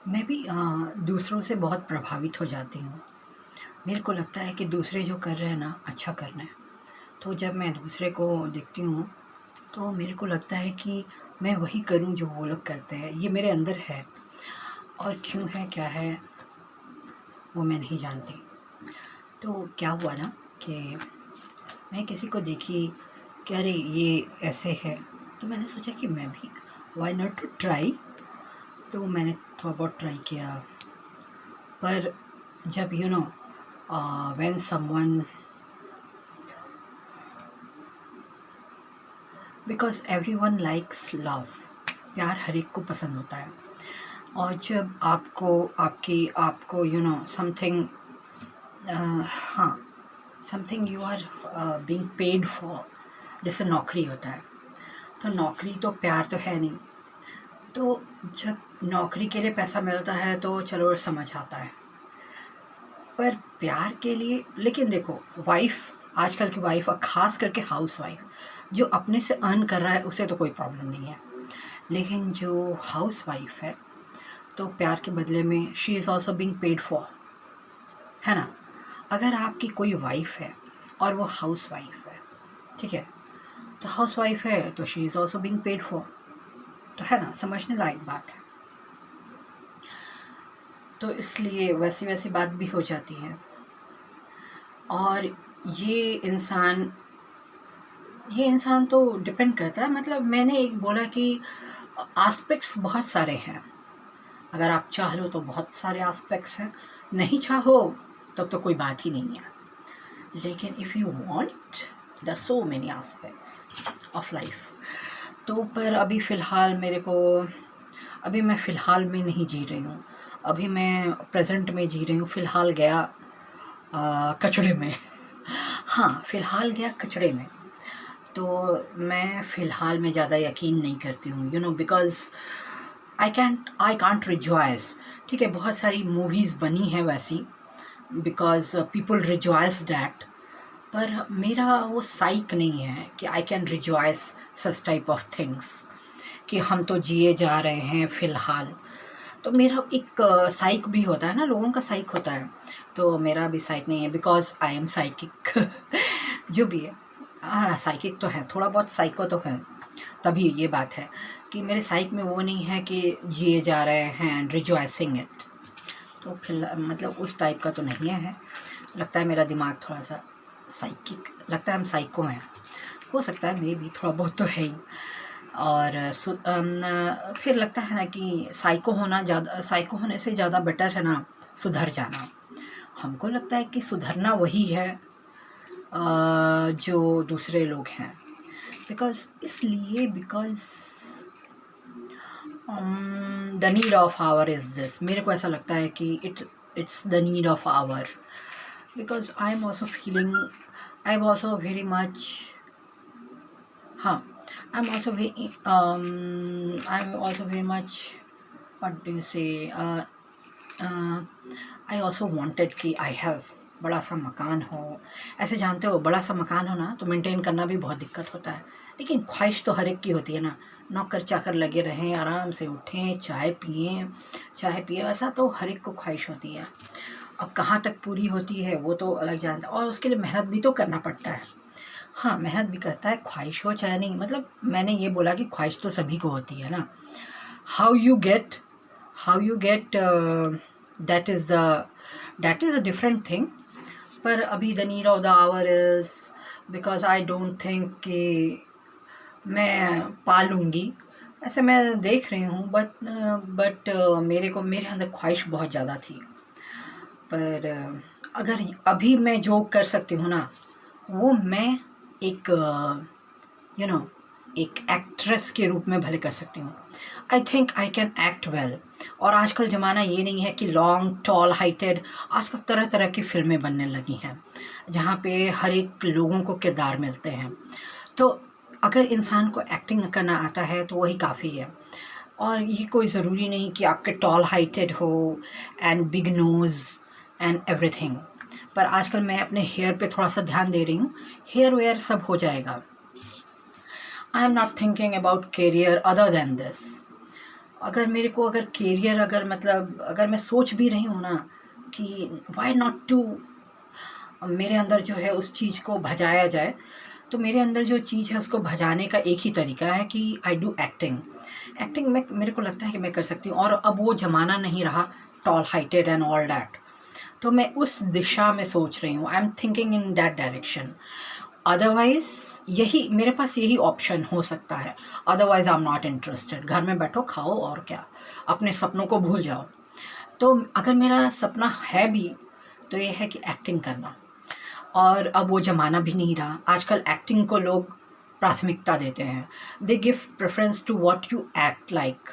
मैं भी दूसरों से बहुत प्रभावित हो जाती हूँ। मेरे को लगता है कि दूसरे जो कर रहे हैं ना, अच्छा कर रहे हैं। तो जब मैं दूसरे को देखती हूँ, तो मेरे को लगता है कि मैं वही करूँ जो वो लोग करते हैं। ये मेरे अंदर है, और क्यों है, क्या है, वो मैं नहीं जानती। तो क्या हुआ ना कि मैं किसी को देखी कि अरे ये ऐसे है, तो मैंने सोचा कि मैं भी व्हाई नॉट टू ट्राई। तो मैंने थोड़ा बहुत ट्राई किया। पर जब when someone, because everyone likes love, प्यार हर एक को पसंद होता है। और जब आपको समथिंग, हाँ, something you are being paid for, जैसे नौकरी होता है, तो नौकरी तो प्यार तो है नहीं। तो जब नौकरी के लिए पैसा मिलता है तो चलो समझ आता है, पर प्यार के लिए, लेकिन देखो वाइफ, आजकल की वाइफ और ख़ास करके हाउस वाइफ जो अपने से अर्न कर रहा है उसे तो कोई प्रॉब्लम नहीं है, लेकिन जो हाउस वाइफ है तो प्यार के बदले में she is also being paid for, है ना। अगर आपकी कोई वाइफ है और वो हाउस वाइफ है, ठीक है, तो हाउस वाइफ है तो she is also being paid for, तो है ना, समझने लायक बात है। तो इसलिए वैसी वैसी बात भी हो जाती है। और ये इंसान ये इंसान तो डिपेंड करता है। मतलब मैंने एक बोला कि एस्पेक्ट्स बहुत सारे हैं। अगर आप चाह लो तो बहुत सारे एस्पेक्ट्स हैं, नहीं चाहो तब तो कोई बात ही नहीं है। लेकिन if you want, the so many aspects of life. तो पर अभी फ़िलहाल अभी मैं फ़िलहाल में नहीं जी रही हूँ। अभी मैं प्रेजेंट में जी रही हूँ। फ़िलहाल गया कचड़े में हाँ, फ़िलहाल गया कचड़े में। तो मैं फ़िलहाल में ज़्यादा यकीन नहीं करती हूँ, बिकॉज़ आई कांट रिजॉइस। ठीक है, बहुत सारी मूवीज़ बनी हैं वैसी, बिकॉज़ पीपल रिजॉइस दैट, पर मेरा वो साइक नहीं है कि I can rejoice such type of things, कि हम तो जिए जा रहे हैं फ़िलहाल। तो मेरा एक साइक भी होता है ना, लोगों का साइक होता है, तो मेरा भी साइक नहीं है, बिकॉज़ आई एम साइकिक जो भी है, साइकिक तो है, थोड़ा बहुत साइको तो है। तभी ये बात है कि मेरे साइक में वो नहीं है कि जिए जा रहे हैं रिजॉइसिंग इट। तो फिर मतलब उस टाइप का तो नहीं है। लगता है मेरा दिमाग थोड़ा सा साइकिक, लगता है हम साइको हैं। हो सकता है, मे भी थोड़ा बहुत तो है ही। और फिर लगता है ना कि साइको होने से ज़्यादा बेटर है ना सुधर जाना। हमको लगता है कि सुधरना वही है जो दूसरे लोग हैं, because the need of hour is this. मेरे को ऐसा लगता है कि it's the need of hour, because I am also feeling, I am also very much, हाँ, I'm also very much, what do you say, I also wanted कि I have बड़ा सा मकान हो। ऐसे जानते हो, बड़ा सा मकान हो ना तो मेंटेन करना भी बहुत दिक्कत होता है, लेकिन ख्वाहिश तो हर एक की होती है ना, नौकर चाकर लगे रहें, आराम से उठें, चाय पिए, ऐसा तो हर एक को ख्वाहिश होती है। अब कहाँ तक पूरी होती है वो तो अलग जानता है, और उसके लिए मेहनत भी तो करना पड़ता है। हाँ, मेहनत भी करता है, ख्वाहिश हो चाहे नहीं। मतलब मैंने ये बोला कि ख्वाहिश तो सभी को होती है ना। How you get that is a different thing. पर अभी the need of the our is, because I don't think कि मैं पालूँगी। ऐसे मैं देख रही हूँ, बट मेरे अंदर ख्वाहिश बहुत ज़्यादा थी। पर अगर अभी मैं जो कर सकती हूँ ना, वो मैं एक एक एक्ट्रेस के रूप में भले कर सकती हूँ। I think I can act well. और आजकल ज़माना ये नहीं है कि लॉन्ग टॉल हाइटेड, आजकल तरह तरह की फ़िल्में बनने लगी हैं जहाँ पे हर एक लोगों को किरदार मिलते हैं। तो अगर इंसान को एक्टिंग करना आता है तो वही काफ़ी है। और ये कोई ज़रूरी नहीं कि आपके टॉल हाइटेड हो and big nose and everything. पर आजकल मैं अपने हेयर पे थोड़ा सा ध्यान दे रही हूँ, हेयर वेयर सब हो जाएगा। आई am not thinking about career other than this. अगर मेरे को अगर कैरियर अगर मतलब अगर मैं सोच भी रही हूँ ना कि वाई नॉट टू मेरे अंदर जो है उस चीज़ को भजाया जाए, तो मेरे अंदर जो चीज़ है उसको भजाने का एक ही तरीका है कि आई डू एक्टिंग। एक्टिंग में मेरे को लगता है कि मैं कर सकती हूँ, और अब वो ज़माना नहीं रहा toll heighted and all that. तो मैं उस दिशा में सोच रही हूँ, I am thinking in that direction. Otherwise यही मेरे पास यही ऑप्शन हो सकता है, otherwise I am not interested. घर में बैठो, खाओ और क्या, अपने सपनों को भूल जाओ। तो अगर मेरा सपना है भी तो ये है कि एक्टिंग करना, और अब वो ज़माना भी नहीं रहा। आजकल एक्टिंग को लोग प्राथमिकता देते हैं, they give preference to what you act like.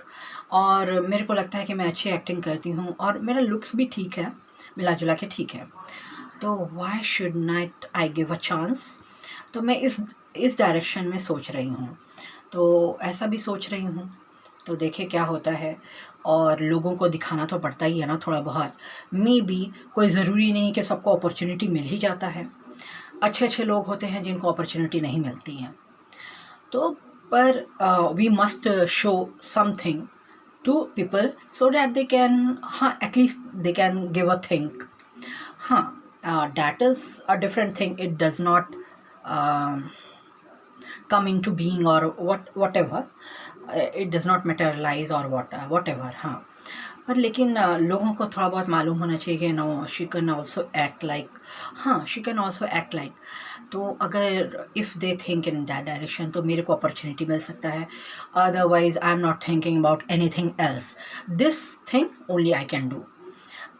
और मेरे को लगता है कि मैं अच्छी एक्टिंग करती हूँ और मेरा लुक्स भी ठीक है, मिला जुला के ठीक है, तो why should not I give a chance. तो मैं इस डायरेक्शन में सोच रही हूँ, तो ऐसा भी सोच रही हूँ, तो देखें क्या होता है। और लोगों को दिखाना तो पड़ता ही है ना थोड़ा बहुत, मे बी कोई ज़रूरी नहीं कि सबको अपॉर्चुनिटी मिल ही जाता है। अच्छे अच्छे लोग होते हैं जिनको अपॉर्चुनिटी नहीं मिलती हैं, तो पर we must show something to people so that they can, हाँ at least they can give a think. हाँ, that is a different thing. It does not come into being or whatever. It does not materialize or whatever. हाँ, पर लेकिन लोगों को थोड़ा बहुत मालूम होना चाहिए कि no she can also act like, हाँ she can also act like. तो अगर if they think in that direction तो मेरे को अपॉर्चुनिटी मिल सकता है। Otherwise I am not thinking about anything else, this thing only I can do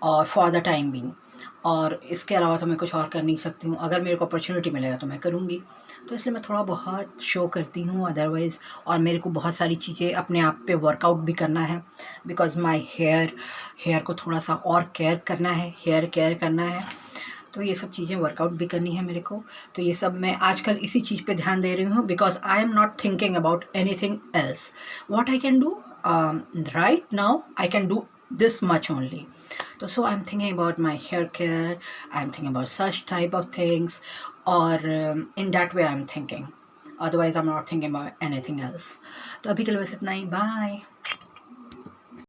और फॉर द टाइम बीइंग। और इसके अलावा तो मैं कुछ और कर नहीं सकती हूँ। अगर मेरे को अपॉर्चुनिटी मिलेगा तो मैं करूँगी, तो इसलिए मैं थोड़ा बहुत शो करती हूँ अदरवाइज़। और मेरे को बहुत सारी चीज़ें अपने आप पे वर्कआउट भी करना है, बिकॉज़ माय हेयर को थोड़ा सा और केयर करना है, हेयर केयर करना है, तो ये सब चीज़ें वर्कआउट भी करनी है मेरे को। तो ये सब मैं आजकल इसी चीज़ पे ध्यान दे रही हूँ, because I am not thinking about anything else. What I can do right now, I can do this much only. So I'm thinking about my hair care, I'm thinking about such type of things, or in that way I'm thinking, otherwise I'm not thinking about anything else. तो अभी के लिए बस इतना ही, bye.